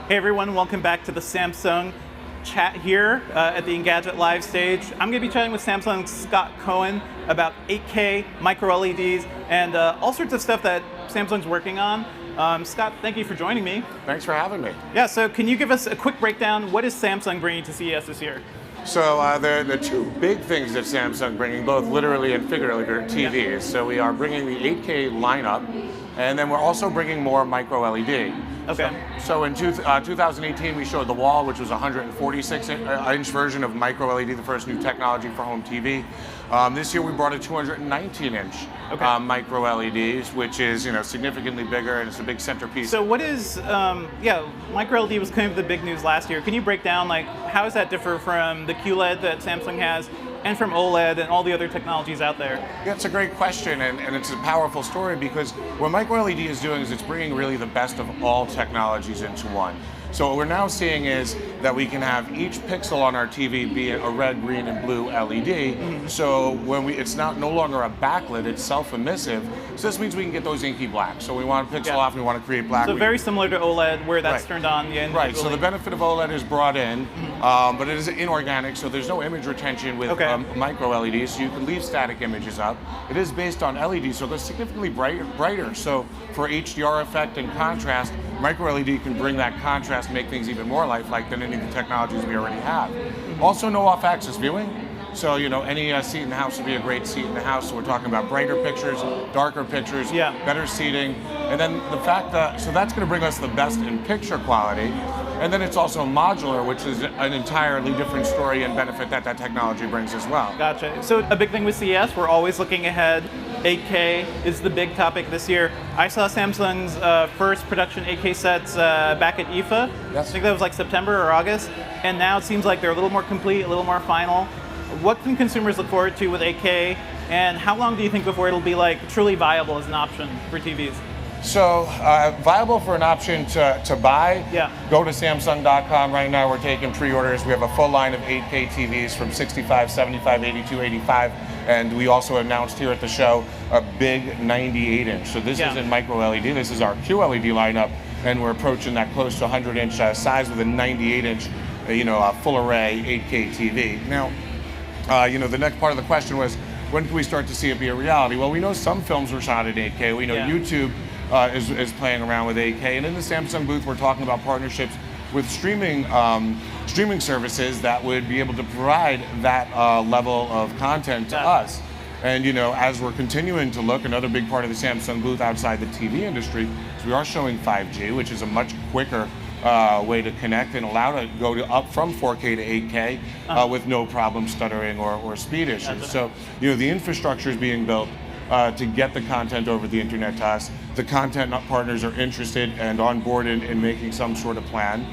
Hey everyone, welcome back to the Samsung chat here at the Engadget live stage. I'm going to be chatting with Samsung's Scott Cohen about 8K, micro-LEDs, and all sorts of stuff that Samsung's working on. Scott, thank you for joining me. Thanks for having me. Yeah, so can you give us a quick breakdown? What is Samsung bringing to CES this year? So the two big things that Samsung bringing, both literally and figuratively, are TVs. Yeah. So we are bringing the 8K lineup, and then we're also bringing more micro-LED. Okay. So in 2018, we showed the Wall, which was a 146-inch version of micro-LED, the first new technology for home TV. This year we brought a 219-inch micro-LEDs, which is significantly bigger, and it's a big centerpiece. So what is, micro-LED was kind of the big news last year. Can you break down, like, how does that differ from the QLED that Samsung has, and from OLED and all the other technologies out there? Yeah, it's a great question, and it's a powerful story, because what micro-LED is doing is it's bringing really the best of all technologies into one. So what we're now seeing is that we can have each pixel on our TV be a red, green, and blue LED. Mm-hmm. So when it's no longer a backlit, it's self-emissive. So this means we can get those inky black. So we want a pixel off, we want to create black. So very similar to OLED, where that's turned on. Right, so the benefit of OLED is brought in, but it is inorganic, so there's no image retention with micro-LEDs, so you can leave static images up. It is based on LED, so it goes significantly brighter. So for HDR effect and contrast, micro-LED can bring that contrast, make things even more lifelike than any of the technologies we already have. Also, no off-axis viewing. So, any seat in the house would be a great seat in the house. So we're talking about brighter pictures, darker pictures, better seating. And then the fact that, so that's going to bring us the best in picture quality. And then it's also modular, which is an entirely different story and benefit that technology brings as well. Gotcha. So a big thing with CES, we're always looking ahead. 8K is the big topic this year. I saw Samsung's first production 8K sets back at IFA. Yes. I think that was like September or August. And now it seems like they're a little more complete, a little more final. What can consumers look forward to with 8K? And how long do you think before it'll be like truly viable as an option for TVs? So viable for an option to buy, go to Samsung.com right now. We're taking pre-orders. We have a full line of 8K TVs from 65, 75, 82, 85. And we also announced here at the show a big 98-inch. So this isn't micro-LED, this is our QLED lineup. And we're approaching that close to 100-inch size with a 98-inch full array 8K TV. Now, the next part of the question was, when can we start to see it be a reality? Well, we know some films were shot at 8K. We know YouTube is playing around with 8K. And in the Samsung booth, we're talking about partnerships with streaming services that would be able to provide that level of content to us. And as we're continuing to look, another big part of the Samsung booth outside the TV industry is we are showing 5G, which is a much quicker way to connect and allow to go up from 4K to 8K with no problem stuttering or speed issues. So the infrastructure is being built to get the content over the internet to us. The content partners are interested and on board in making some sort of plan.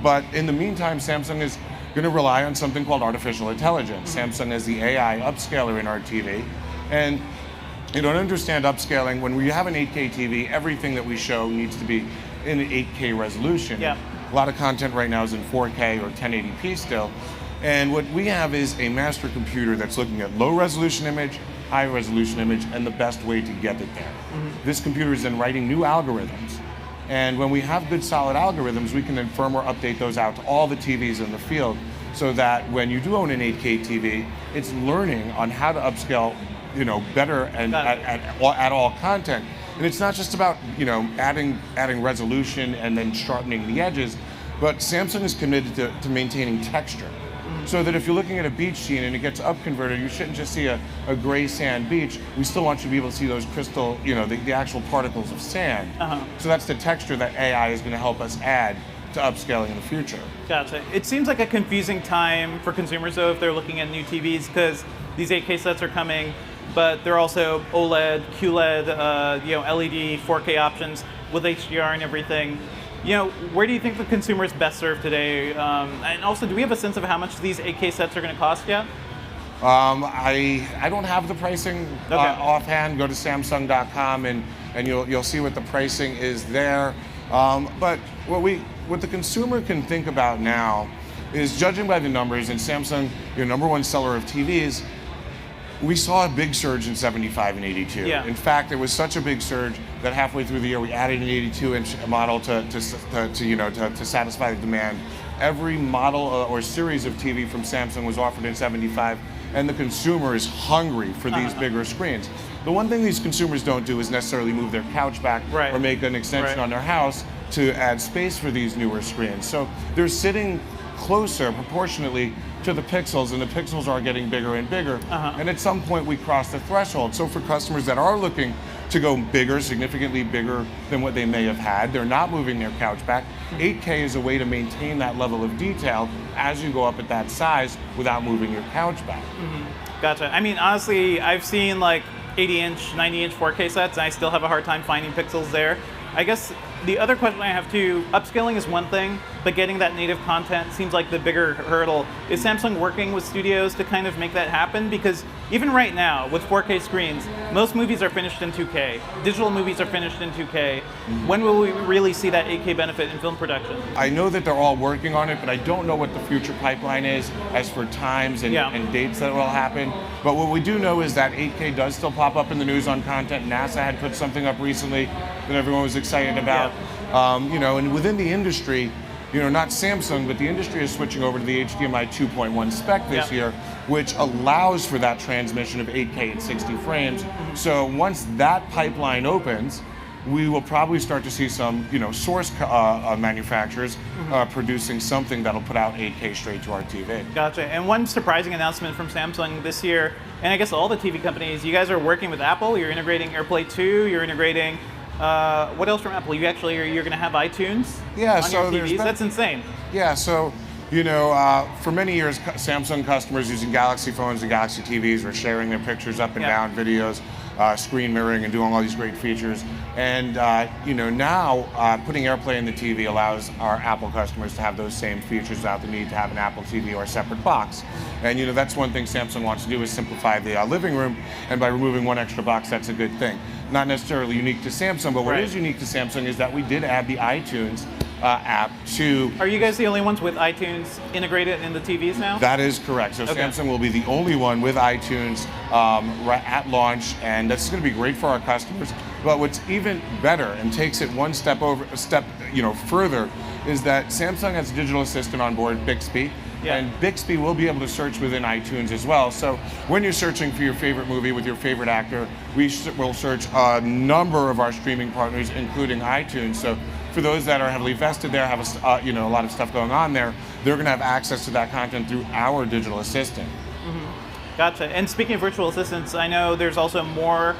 But in the meantime, Samsung is going to rely on something called artificial intelligence. Samsung is the AI upscaler in our TV. And to understand upscaling, when we have an 8K TV, everything that we show needs to be in an 8K resolution. A lot of content right now is in 4K or 1080p still. And what we have is a master computer that's looking at low resolution image, high resolution image, and the best way to get it there. This computer is then writing new algorithms. And when we have good solid algorithms, we can then firmware update those out to all the TVs in the field, so that when you do own an 8K TV, it's learning on how to upscale better and at all content. And it's not just about adding resolution and then sharpening the edges, but Samsung is committed to maintaining texture. So that if you're looking at a beach scene and it gets up converted, you shouldn't just see a gray sand beach. We still want you to be able to see those crystal, the actual particles of sand. So that's the texture that AI is going to help us add to upscaling in the future. Gotcha. It seems like a confusing time for consumers, though, if they're looking at new TVs, because these 8K sets are coming, but they're also OLED, QLED, LED, 4K options with HDR and everything. Where do you think the consumer is best served today? And also, do we have a sense of how much these 8K sets are going to cost yet? I don't have the pricing offhand. Go to Samsung.com and you'll see what the pricing is there. But what the consumer can think about now is, judging by the numbers, and Samsung, #1 seller of TVs, We saw a big surge in 75 and 82. Yeah. In fact, it was such a big surge that halfway through the year we added an 82-inch model to satisfy the demand. Every model or series of TV from Samsung was offered in 75, and the consumer is hungry for these bigger screens. The one thing these consumers don't do is necessarily move their couch back or make an extension on their house to add space for these newer screens. So they're sitting closer proportionately to the pixels, and the pixels are getting bigger and bigger. And at some point we cross the threshold. So for customers that are looking to go bigger, significantly bigger than what they may have had, they're not moving their couch back. 8K is a way to maintain that level of detail as you go up at that size without moving your couch back. Gotcha. I mean, honestly, I've seen like 80-inch, 90-inch 4K sets, and I still have a hard time finding pixels there. I guess the other question I have too, upscaling is one thing, but getting that native content seems like the bigger hurdle. Is Samsung working with studios to kind of make that happen? Because even right now, with 4K screens, most movies are finished in 2K. Digital movies are finished in 2K. When will we really see that 8K benefit in film production? I know that they're all working on it, but I don't know what the future pipeline is as for times and dates that will happen. But what we do know is that 8K does still pop up in the news on content. NASA had put something up recently that everyone was excited about. And within the industry, not Samsung, but the industry is switching over to the HDMI 2.1 spec this year, which allows for that transmission of 8K at 60 frames. So once that pipeline opens, we will probably start to see some, source manufacturers producing something that'll put out 8K straight to our TV. Gotcha. And one surprising announcement from Samsung this year, and I guess all the TV companies, you guys are working with Apple. You're integrating AirPlay 2. You're integrating what else from Apple? You're going to have iTunes on your TVs. That's insane. Yeah. So. For many years, Samsung customers using Galaxy phones and Galaxy TVs were sharing their pictures up and down, videos, screen mirroring, and doing all these great features. And now putting AirPlay in the TV allows our Apple customers to have those same features without the need to have an Apple TV or a separate box. And that's one thing Samsung wants to do is simplify the living room. And by removing one extra box, that's a good thing. Not necessarily unique to Samsung, but what is unique to Samsung is that we did add the iTunes app to... Are you guys the only ones with iTunes integrated in the TVs now? That is correct. So Samsung will be the only one with iTunes at launch, and that's going to be great for our customers. But what's even better and takes it one step further is that Samsung has a digital assistant on board, Bixby. And Bixby will be able to search within iTunes as well. So when you're searching for your favorite movie with your favorite actor, we will search a number of our streaming partners, including iTunes. So for those that are heavily vested there, have a lot of stuff going on there, they're going to have access to that content through our digital assistant. Gotcha. And speaking of virtual assistants, I know there's also more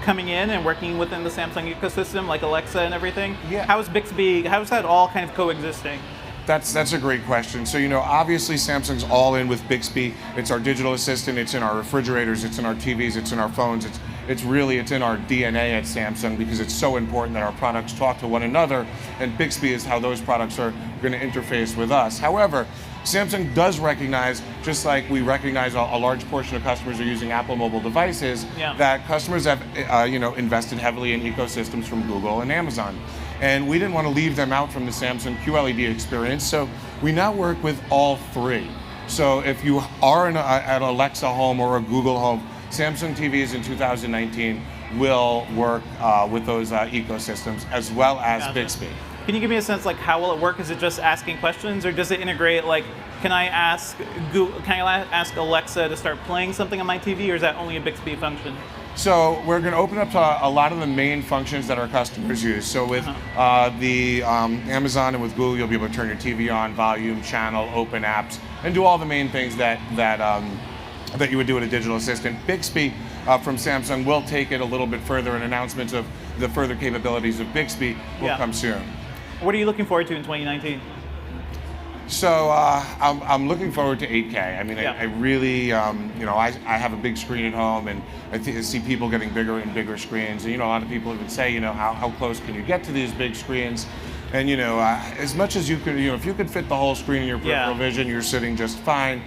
coming in and working within the Samsung ecosystem, like Alexa and everything. How is Bixby? How is that all kind of coexisting? That's a great question. So, obviously Samsung's all in with Bixby. It's our digital assistant, it's in our refrigerators, it's in our TVs, it's in our phones. It's in our DNA at Samsung because it's so important that our products talk to one another, and Bixby is how those products are going to interface with us. However, Samsung does recognize, just like we recognize a large portion of customers are using Apple mobile devices, that customers have invested heavily in ecosystems from Google and Amazon. And we didn't want to leave them out from the Samsung QLED experience, so we now work with all three. So if you are at Alexa Home or a Google Home, Samsung TVs in 2019 will work with those ecosystems as well as Bixby. Can you give me a sense, like, how will it work? Is it just asking questions, or does it integrate, like, can I ask Alexa to start playing something on my TV, or is that only a Bixby function? So we're going to open up to a lot of the main functions that our customers use. So with the Amazon and with Google, you'll be able to turn your TV on, volume, channel, open apps, and do all the main things that you would do with a digital assistant. Bixby from Samsung will take it a little bit further, and announcements of the further capabilities of Bixby will come soon. What are you looking forward to in 2019? So I'm looking forward to 8K. I mean, I really, I have a big screen at home, and I see people getting bigger and bigger screens. And a lot of people even say, how close can you get to these big screens? And as much as you could, if you could fit the whole screen in your peripheral vision, you're sitting just fine.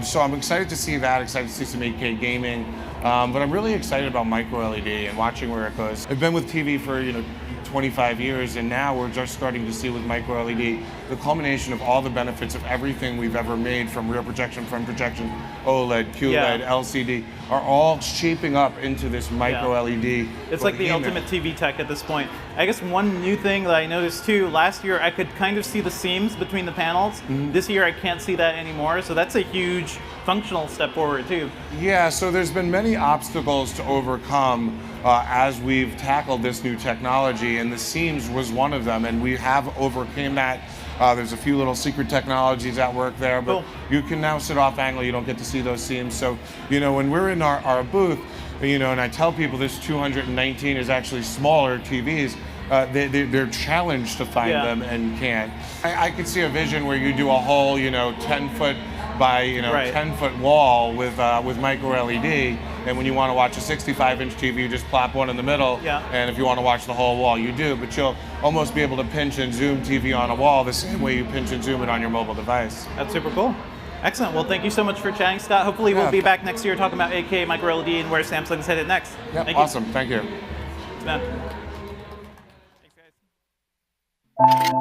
So I'm excited to see that. Excited to see some 8K gaming. But I'm really excited about MicroLED and watching where it goes. I've been with TV for 25 years, and now we're just starting to see with MicroLED the culmination of all the benefits of everything we've ever made, from rear projection, front projection, OLED, QLED, LCD, are all shaping up into this micro LED. It's like the ultimate TV tech at this point. I guess one new thing that I noticed too, last year I could kind of see the seams between the panels. This year I can't see that anymore, so that's a huge functional step forward too. Yeah, so there's been many obstacles to overcome as we've tackled this new technology, and the seams was one of them, and we have overcame that. There's a few little secret technologies at work there, but you can now sit off angle, you don't get to see those seams. So, when we're in our booth, and I tell people this 219 is actually smaller TVs, they're challenged to find them and can't. I could see a vision where you do a whole, 10-foot by 10-foot wall with micro LED, and when you want to watch a 65-inch TV, you just plop one in the middle, and if you want to watch the whole wall, you do, but you'll almost be able to pinch and zoom TV on a wall the same way you pinch and zoom it on your mobile device. That's super cool. Excellent. Well, thank you so much for chatting, Scott. Hopefully we'll be back next year talking about 8K micro LED and where Samsung's headed next. Yep, awesome. Thank you. Thanks, guys.